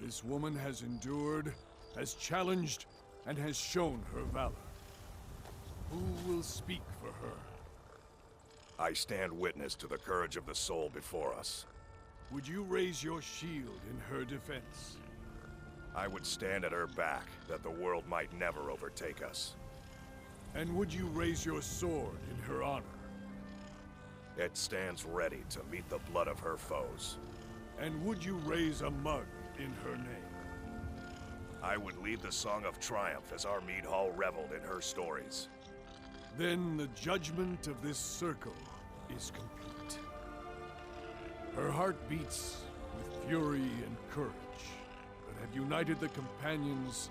This woman has endured, has challenged, and has shown her valor. Who will speak for her? I stand witness to the courage of the soul before us. Would you raise your shield in her defense? I would stand at her back, that the world might never overtake us. And would you raise your sword in her honor? It stands ready to meet the blood of her foes. And would you raise a mug in her name? I would lead the song of triumph as our mead hall reveled in her stories. Then the judgment of this circle is complete. Her heart beats with fury and courage, that have united the companions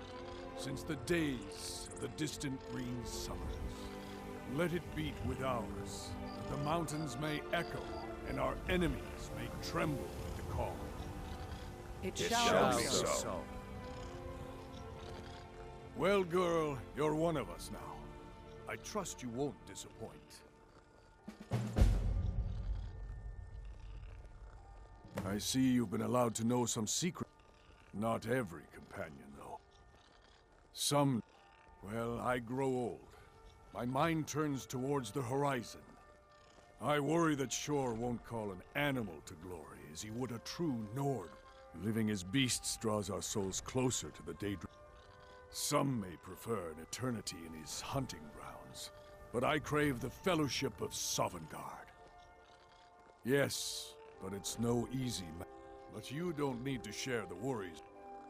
since the days of the distant green summers. Let it beat with ours, that the mountains may echo and our enemies may tremble at the call. It shall be be so. so. Well, girl, you're one of us now. I trust you won't disappoint. I see you've been allowed to know some secret. Not every companion, though. Some... well, I grow old. My mind turns towards the horizon. I worry that Shor won't call an animal to glory as he would a true Nord. Living as beasts draws our souls closer to the daydream. Some may prefer an eternity in his hunting grounds, but I crave the fellowship of Sovngarde. Yes, but it's no easy matter. But you don't need to share the worries.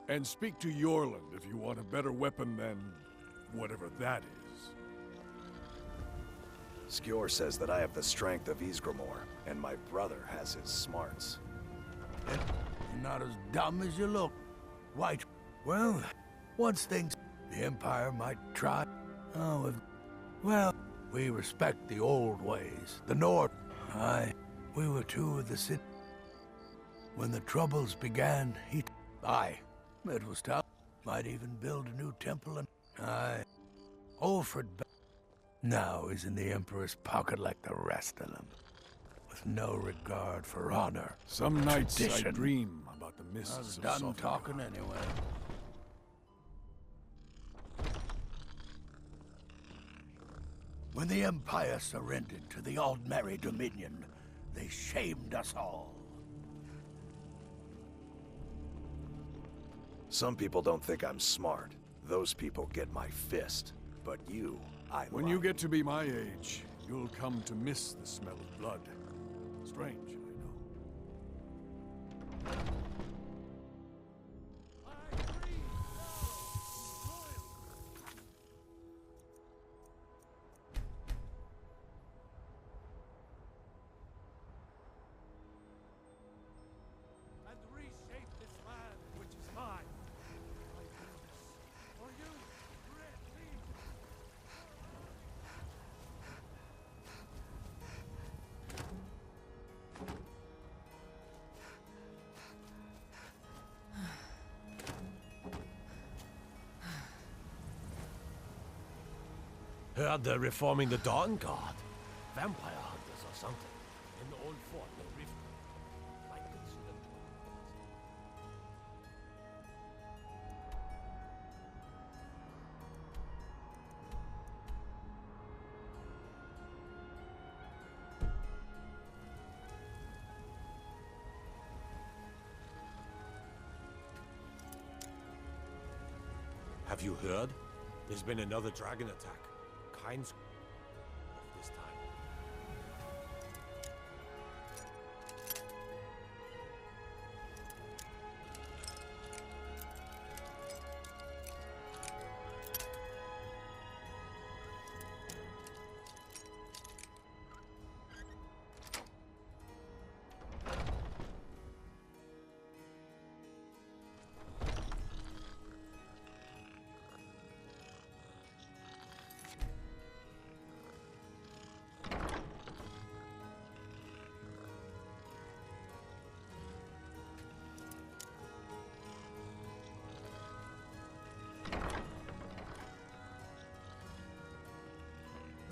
And speak to Yorland if you want a better weapon than whatever that is. Skjor says that I have the strength of Ysgramor, and my brother has his smarts. You're not as dumb as you look. White. Well, once things... the Empire might try... well, we respect the old ways. The North... aye, we were two of the city. When the Troubles began, aye, it was tough. Might even build a new temple and... aye. Ulfred... now is in the Emperor's pocket like the rest of them. With no regard for honor. Some nights tradition. I dream about the I mists was of done Sovngarde. talking anyway. When the Empire surrendered to the Aldmeri Dominion, they shamed us all. Some people don't think I'm smart. Those people get my fist. But you, I When love. you get to be my age, you'll come to miss the smell of blood. Strange, I know. And reshape this land, which is mine. I do this for you, Red Leaf. Heard they're reforming the Dawn Guard. Vampire hunters or something. In the old fort, the Rift. I could see them join. Have you heard? There's been another dragon attack. Kinds of this time.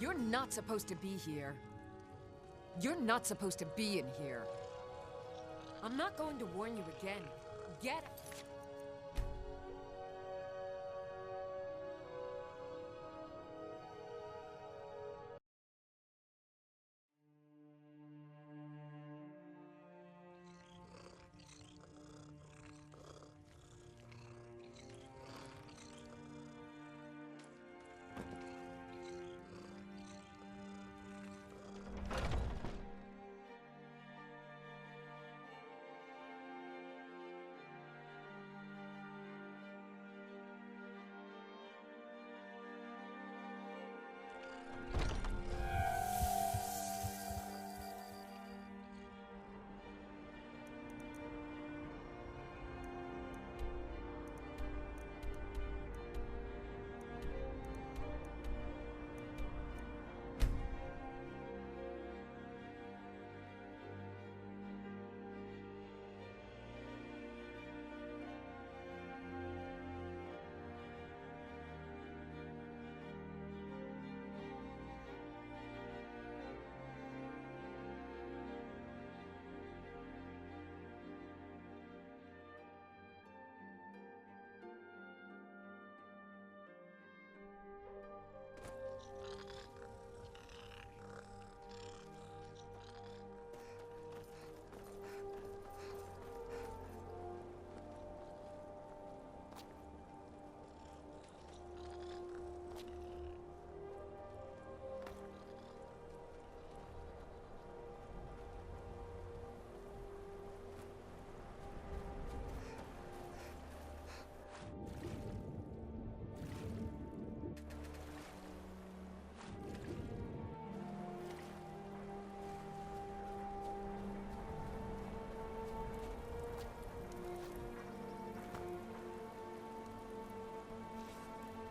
You're not supposed to be here. You're not supposed to be in here. I'm not going to warn you again. Get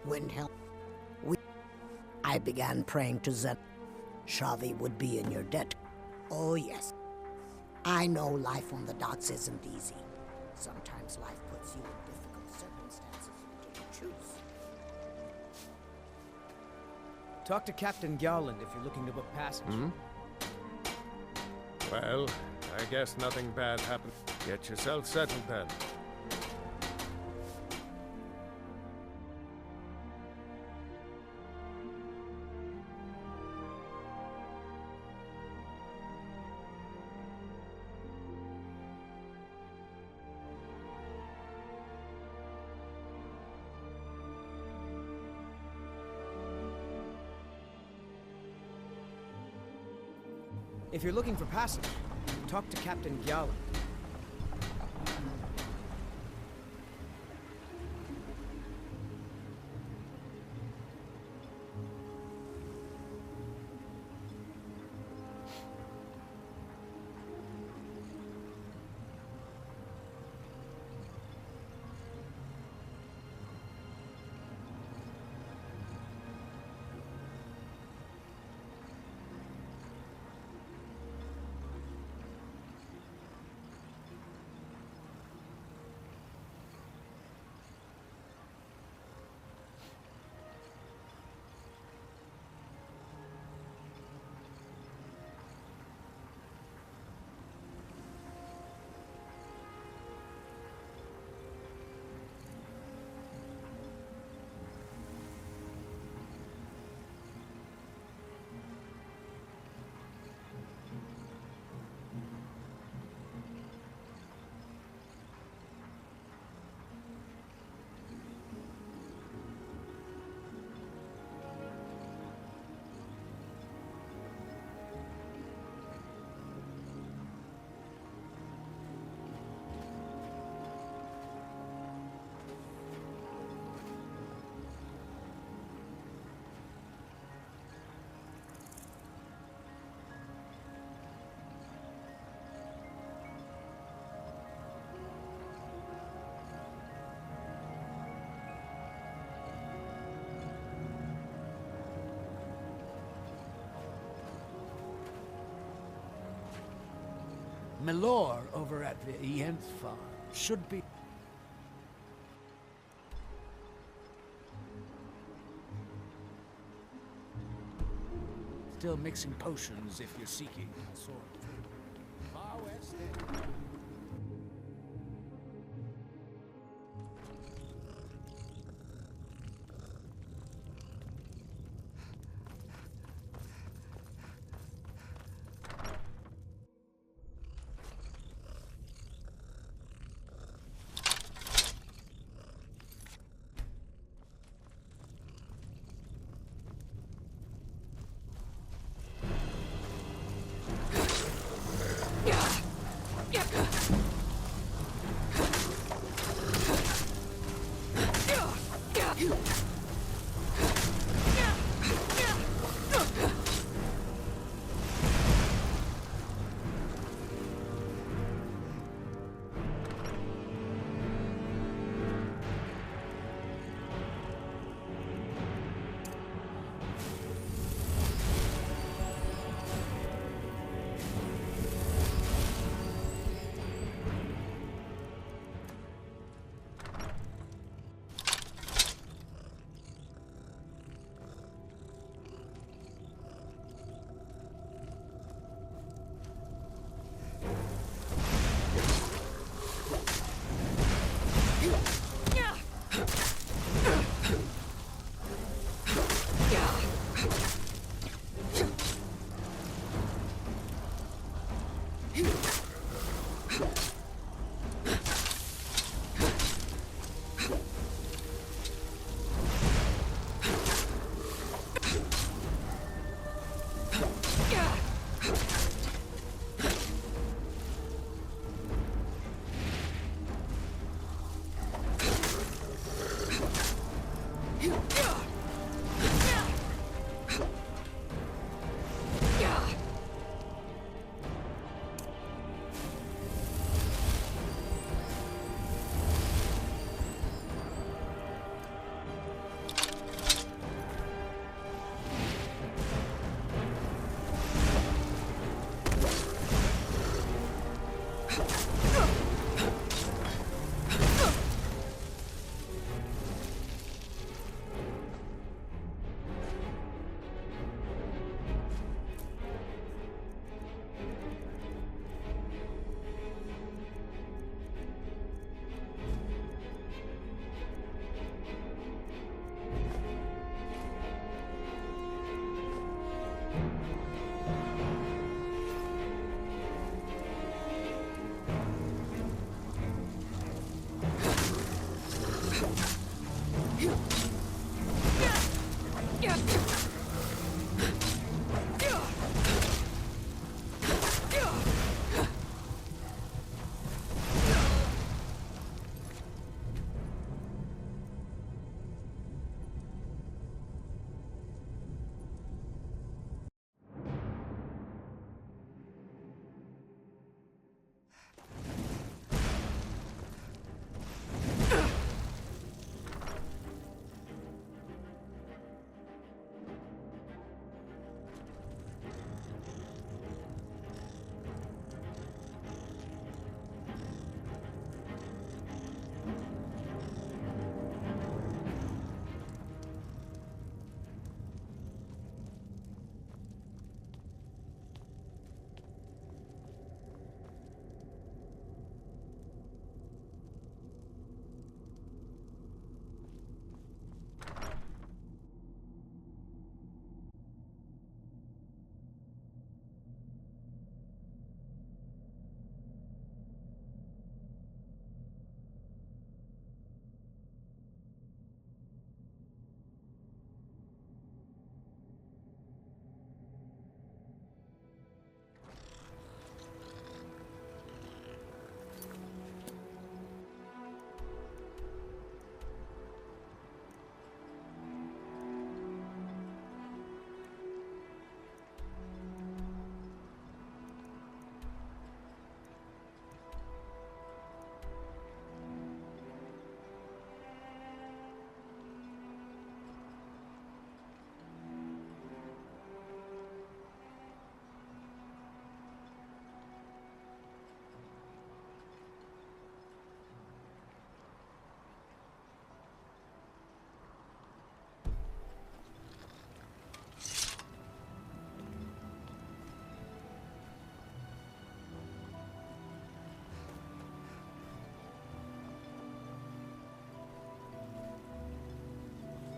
Windhelm. I began praying to Zed. Shavi would be in your debt. Oh, yes. I know life on the docks isn't easy. Sometimes life puts you in difficult circumstances until you choose. Talk to Captain Gowland if you're looking to book passage. Well, I guess nothing bad happened. Get yourself settled then. If you're looking for passage, talk to Captain Gowland. Milor over at the Ienth farm should be... Still mixing potions if you're seeking a sword. Far west end.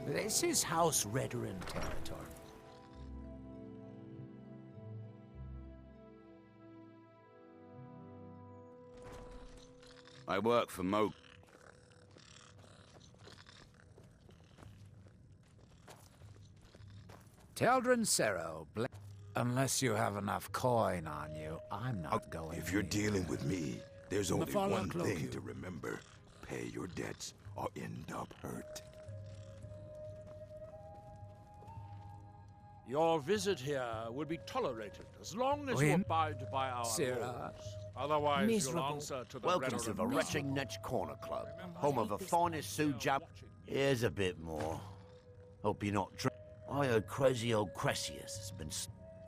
This is House Redoran territory. I work for Mo. Teldrin Sero, unless you have enough coin on you, I'm not going. If you're dealing with me, there's only Mafala one cloak thing you. to remember. Pay your debts or end up hurt. Your visit here will be tolerated as long as you Win. abide by our Sirrah. rules. Otherwise, Miserable. you'll answer to the Welcome Red to the Order. Retching Netch Corner Club, home of the finest Sujap. Here's a bit more. Hope you're not drunk. I heard crazy old Cressius has been...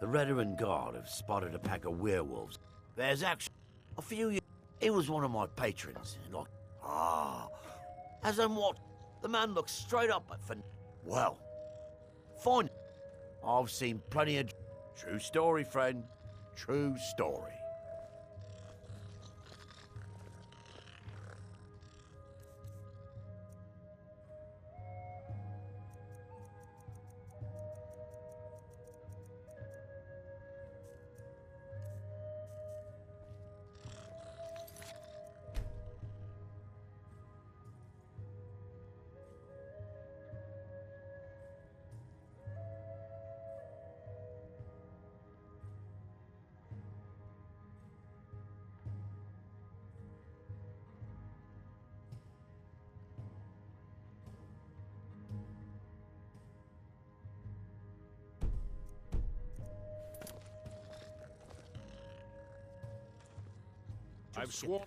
The Redoran Guard have spotted a pack of werewolves. There's actually a few years... He was one of my patrons, and like... As I'm what? The man looks straight up at... Well, fine. I've seen plenty of... True story, friend. True story. I've sworn...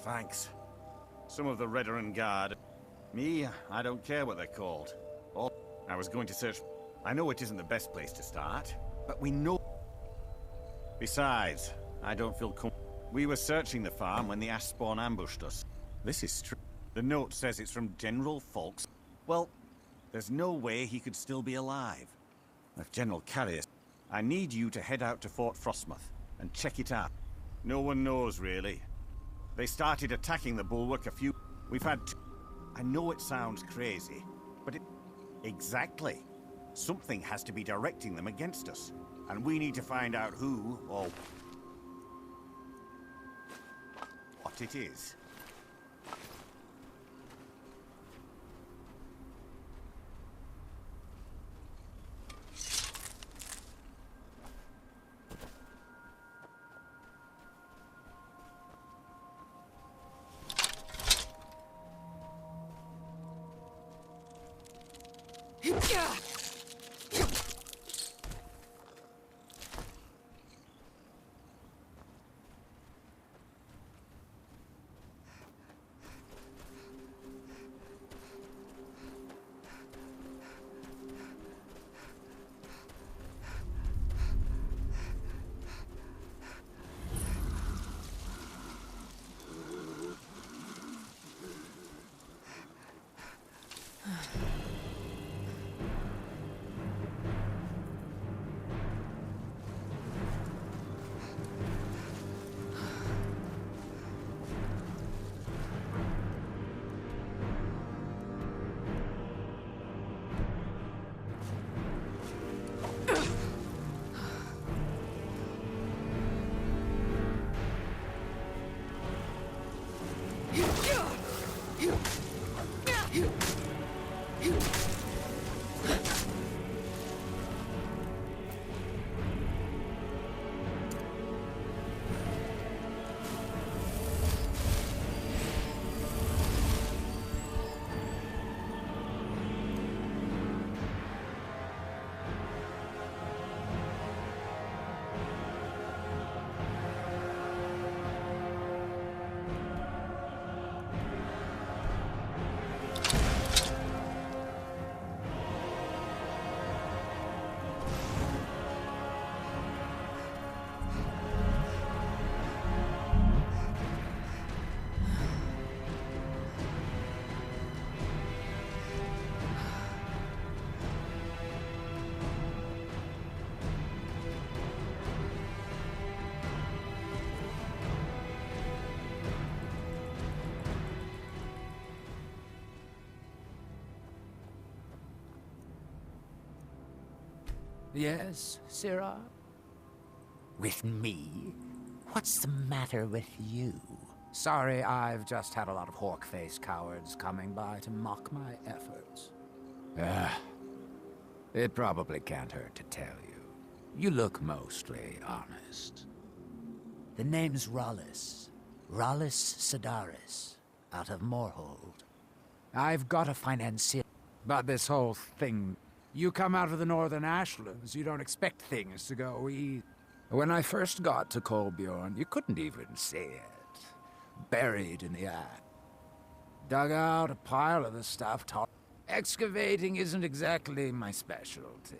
Thanks. Some of the Redoran Guard. Me, I don't care what they're called. All I was going to search. I know it isn't the best place to start, but we know. Besides, I don't feel We were searching the farm when the ash spawn ambushed us. This is true. The note says it's from General Folks. Well, there's no way he could still be alive. If General Carrius, I need you to head out to Fort Frostmoth and check it out. No one knows, really. They started attacking the bulwark a few... We've had two... I know it sounds crazy, but it... Exactly. Something has to be directing them against us. And we need to find out who, or... what it is. Yes, Sirrah? With me? What's the matter with you? Sorry, I've just had a lot of hawk-faced cowards coming by to mock my efforts. It probably can't hurt to tell you. You look mostly honest. The name's Rollis. Rollis Sedaris, out of Moorhold. I've got a financier, but this whole thing... You come out of the Northern Ashlands, you don't expect things to go easy. When I first got to Kolbjorn, you couldn't even see it. Buried in the ash. Dug out a pile of the stuff. Excavating isn't exactly my specialty.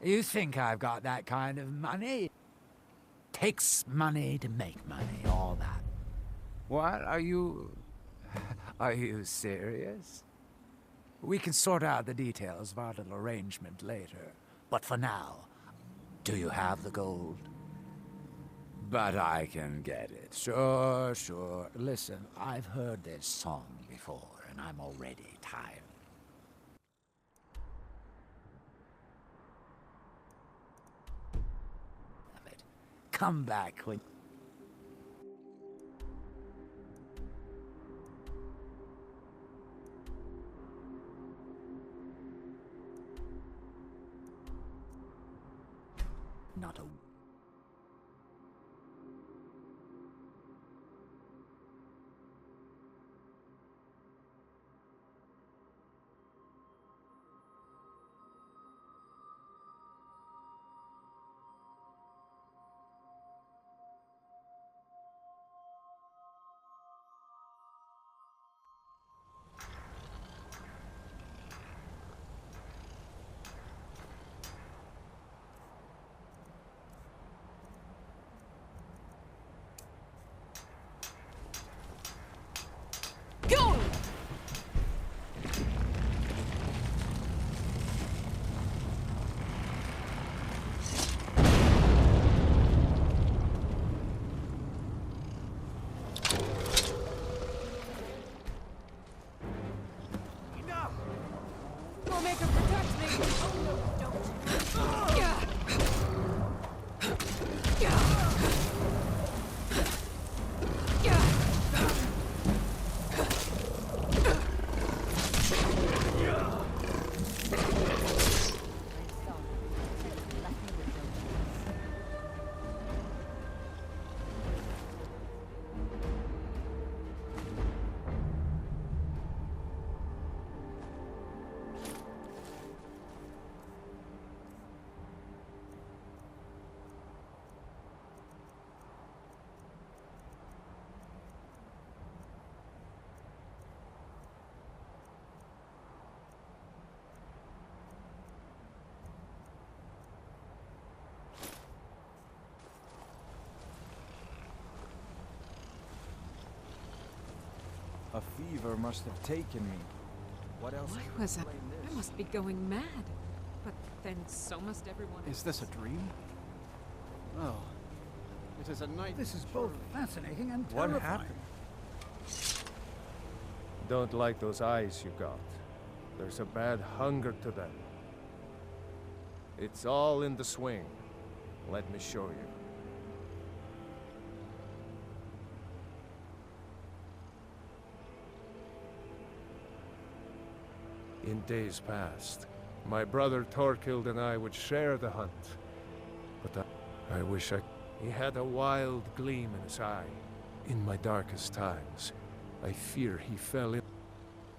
You think I've got that kind of money? Takes money to make money, all that. What, are you serious? We can sort out the details of our little arrangement later. But for now, do you have the gold? But I can get it. Sure, sure. Listen, I've heard this song before, and I'm already tired. Of it. Come back when... Not a... A fever must have taken me. What else? Why was I must be going mad. But then so must everyone else. Is this a dream? Oh. It is a night. This is both fascinating and What terrifying. happened? Don't like those eyes you got. There's a bad hunger to them. It's all in the swing. Let me show you. In days past, my brother Thorkild and I would share the hunt. But I wish he had a wild gleam in his eye. In my darkest times, I fear he fell in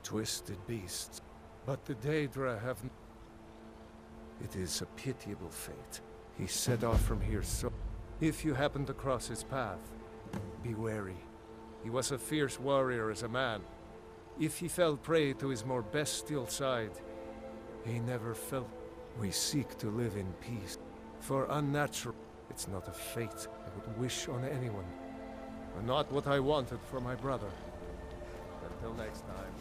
twisted beasts. But the Daedra have... It is a pitiable fate. He set off from here, so... If you happen to cross his path, be wary. He was a fierce warrior as a man. If he fell prey to his more bestial side, he never felt. We seek to live in peace. For unnatural, it's not a fate I would wish on anyone. And not what I wanted for my brother. Until next time.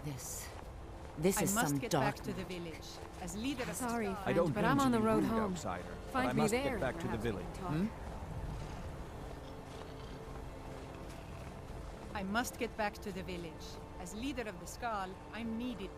This is I must some get dark... back to the village. As leader of Sorry, the friend, I don't but mean I'm to on the be road rude, home. outsider, Find but I me must there. get back to the perhaps we village. can talk. I must get back to the village. As leader of the Skal, I'm needed.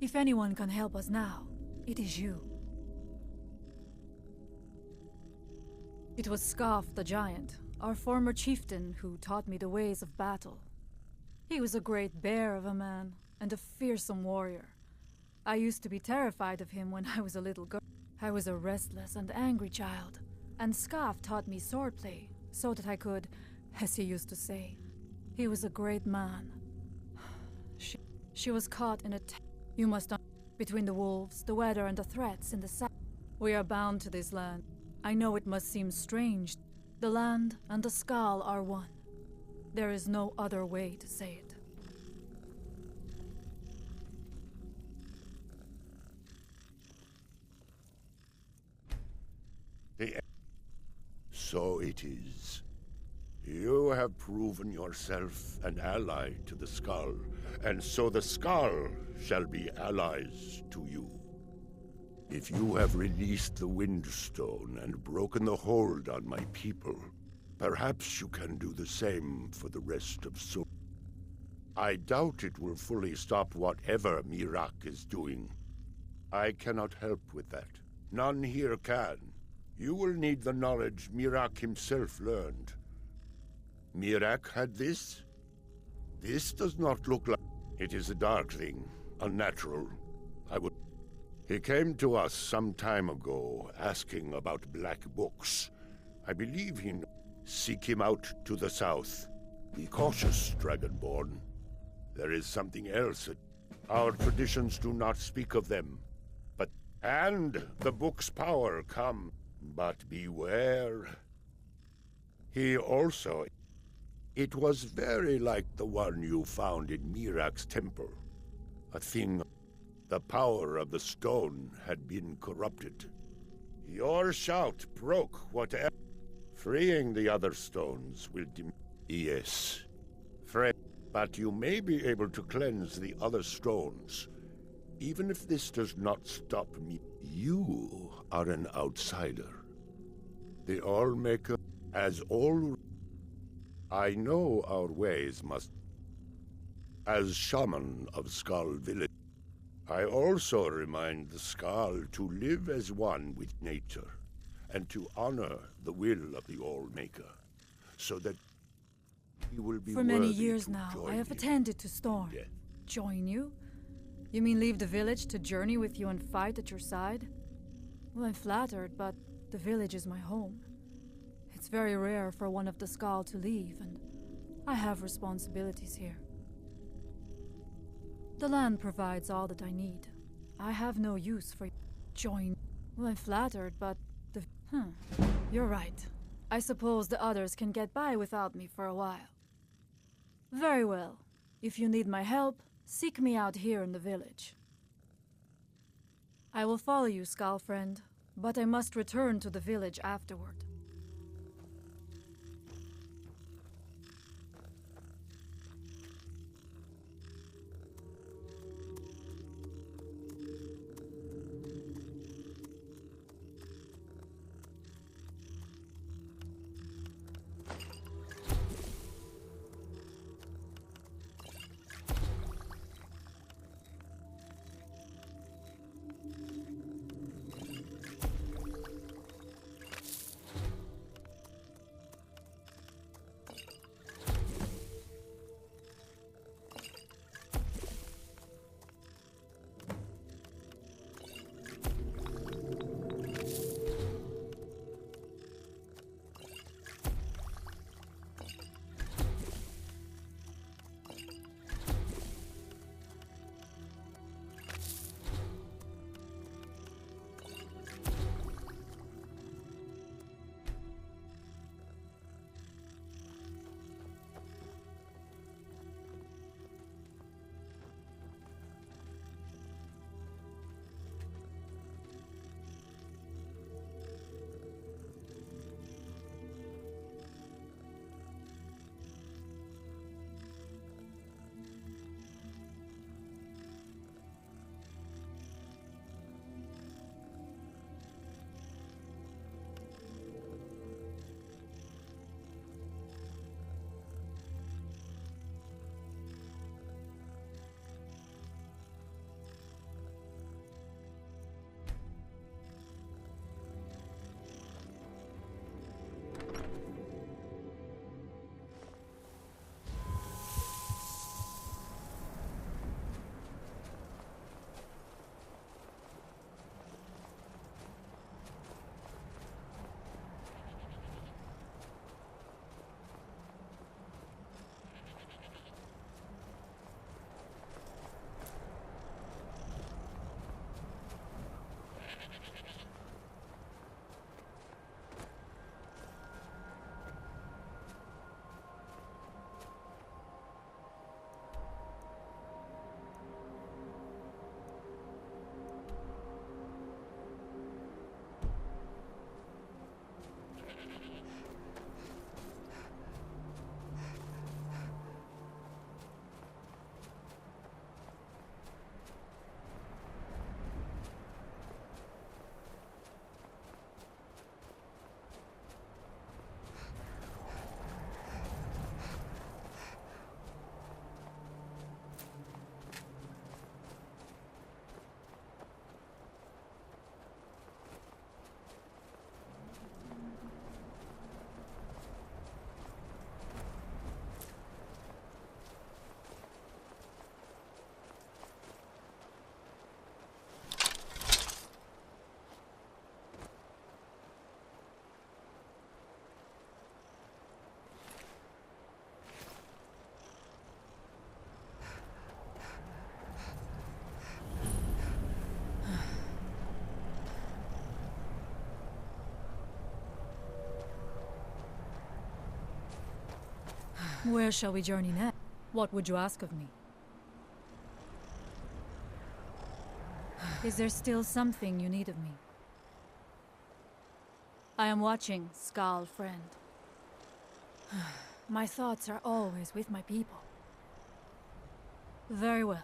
If anyone can help us now, it is you. It was Scarf the Giant, our former chieftain, who taught me the ways of battle. He was a great bear of a man, and a fearsome warrior. I used to be terrified of him when I was a little girl. I was a restless and angry child, and Scarf taught me swordplay, so that I could, as he used to say. He was a great man. She was caught in a... You must between the wolves, the weather, and the threats in the south. We are bound to this land. I know it must seem strange. The land and the Skal are one. There is no other way to say it. So it is. You have proven yourself an ally to the Skal, and so the Skal shall be allies to you. If you have released the Windstone and broken the hold on my people, perhaps you can do the same for the rest of Sol. I doubt it will fully stop whatever Miraak is doing. I cannot help with that. None here can. You will need the knowledge Miraak himself learned. Miraak had this? This does not look like... It is a dark thing, unnatural. He came to us some time ago, asking about black books. I believe he... Seek him out to the south. Be cautious, Dragonborn. There is something else. Our traditions do not speak of them. And the book's power come. But beware. He also... It was very like the one you found in Miraak's temple. A thing... The power of the stone had been corrupted. Your shout broke whatever... Freeing the other stones will Yes. But you may be able to cleanse the other stones. Even if this does not stop me, you are an outsider. The Allmaker, as all... I know our ways must... As shaman of Skal Village, I also remind the Skal to live as one with nature, and to honor the will of the All-Maker, so that he will be For many worthy years to now, join I have you attended to Storm. in death. Join you? You mean leave the village to journey with you and fight at your side? Well, I'm flattered, but the village is my home. It's very rare for one of the Skal to leave, and I have responsibilities here. The land provides all that I need. I have no use for join. Well, I'm flattered, but the... You're right. I suppose the others can get by without me for a while. Very well. If you need my help, seek me out here in the village. I will follow you, Skal friend, but I must return to the village afterward. Where shall we journey next? What would you ask of me? Is there still something you need of me? I am watching, Skal friend. My thoughts are always with my people. Very well.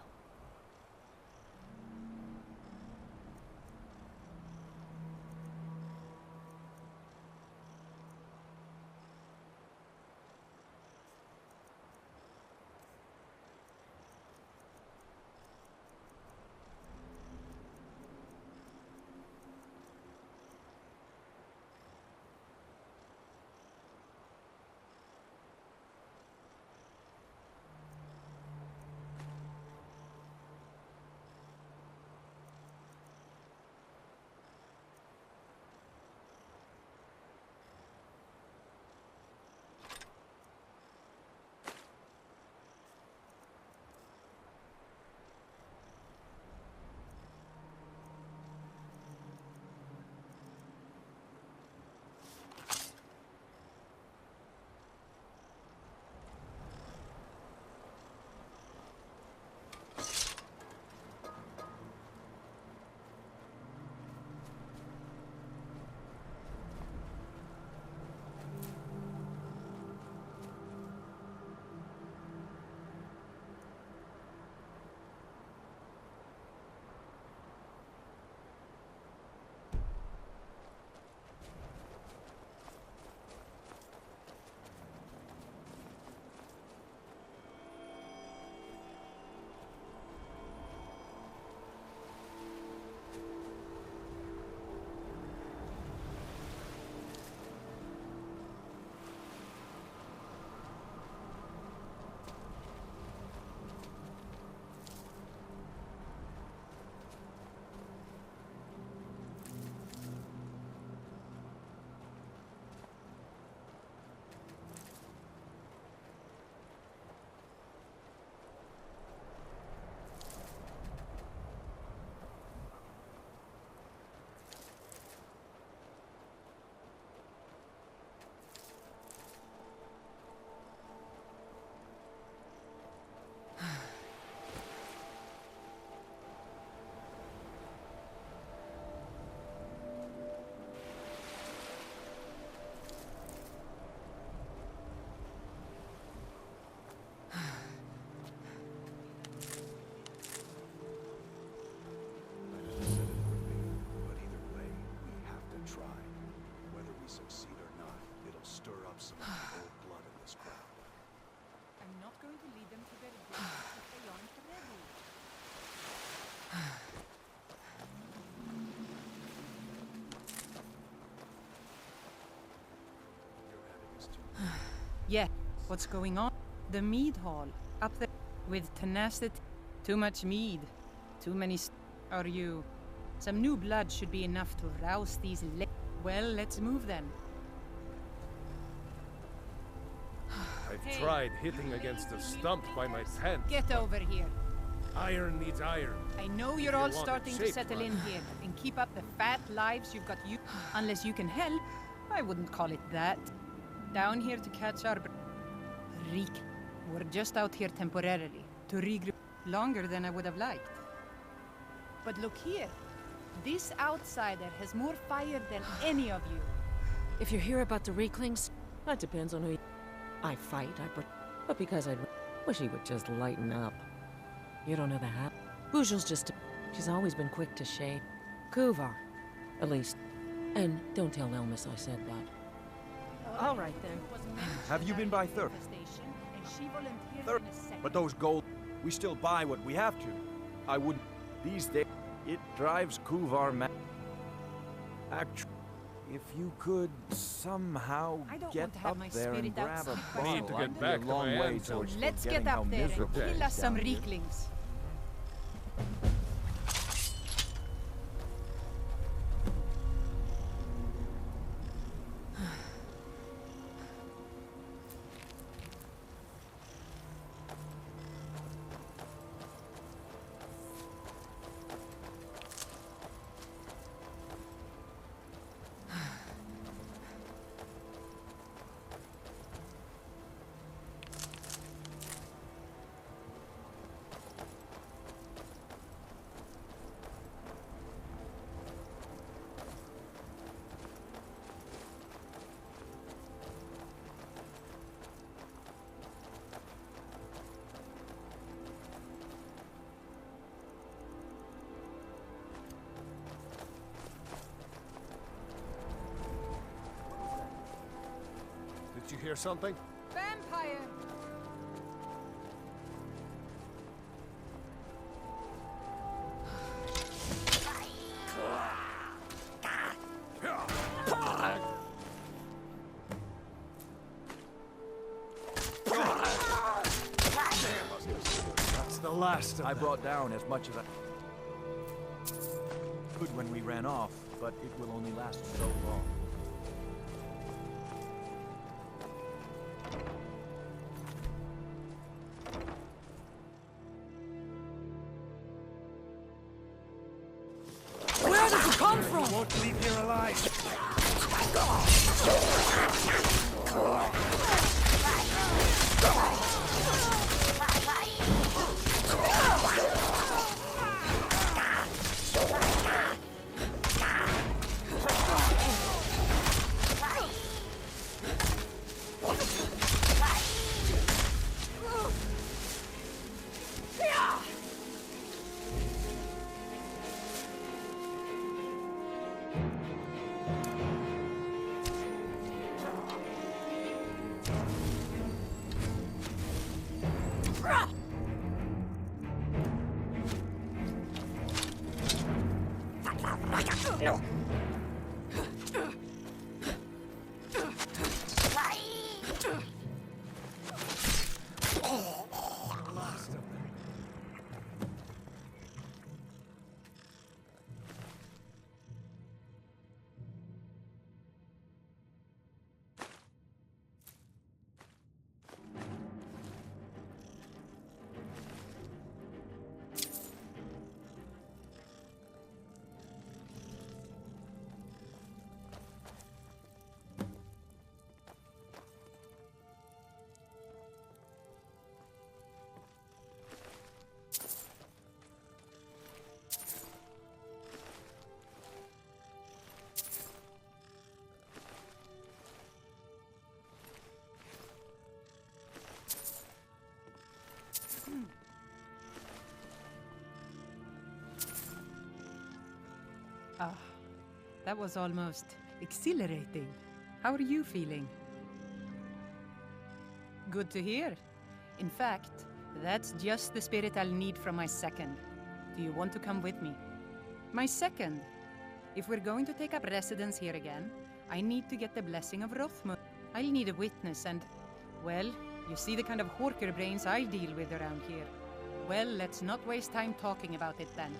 Yeah, what's going on? The mead hall, up there, with tenacity. Too much mead. Too many are you? Some new blood should be enough to rouse these well, let's move then. I've tried hitting against a stump by my tent. Get over here. Iron needs iron. I know If you're you all want it starting to shaped settle right. in here and keep up the fat lives you've got you. Unless you can help, I wouldn't call it that. Down here to catch our Reek. We're just out here temporarily to regroup. Longer than I would have liked. But look here. This outsider has more fire than any of you. If you're here about the Reeklings, that depends on who you... I fight, but because I wish he would just lighten up. You don't know the half. Bujel's just... She's always been quick to shade. Kuvar, at least. And don't tell Elmas I said that. All right, then. Have you been by Thurf? Thurf, but those gold... We still buy what we have to. I wouldn't... These days, it drives Kuvar mad. Actually, if you could somehow get up there and grab a bottle, I need to get I'd be back a to long my way aunt's. towards Let's forgetting get how up there and miserable it kill us is some down here. Reeklings. Did you hear something? Vampire! That's the last of I them. brought down as much as I could when we ran off, but it will only last so long. Where did you come from? You won't leave here alive. Ah, that was almost exhilarating. How are you feeling? Good to hear. In fact, that's just the spirit I'll need from my second. Do you want to come with me? My second. If we're going to take up residence here again, I need to get the blessing of Rothmund. I'll need a witness and, well, you see the kind of horker brains I deal with around here. Well, let's not waste time talking about it then.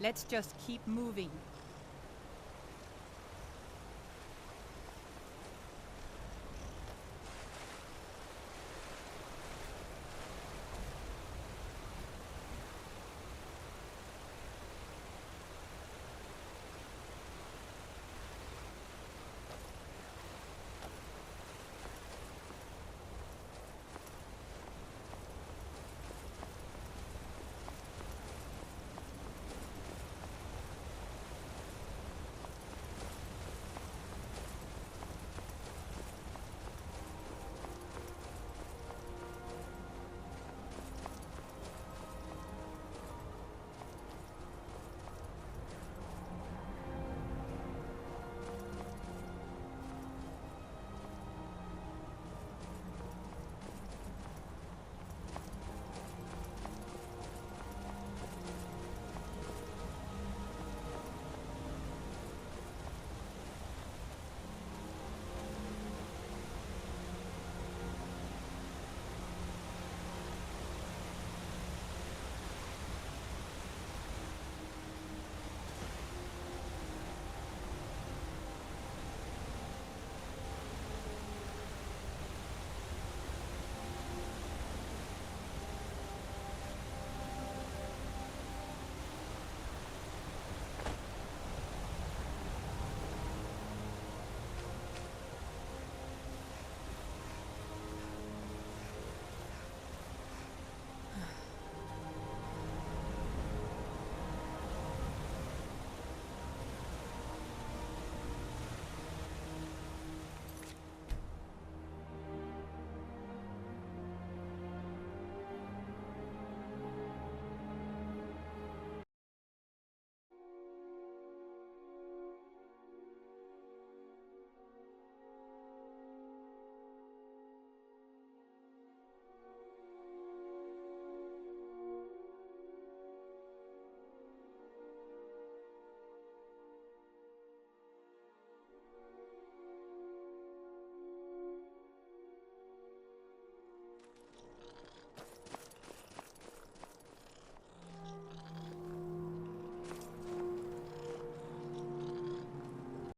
Let's just keep moving.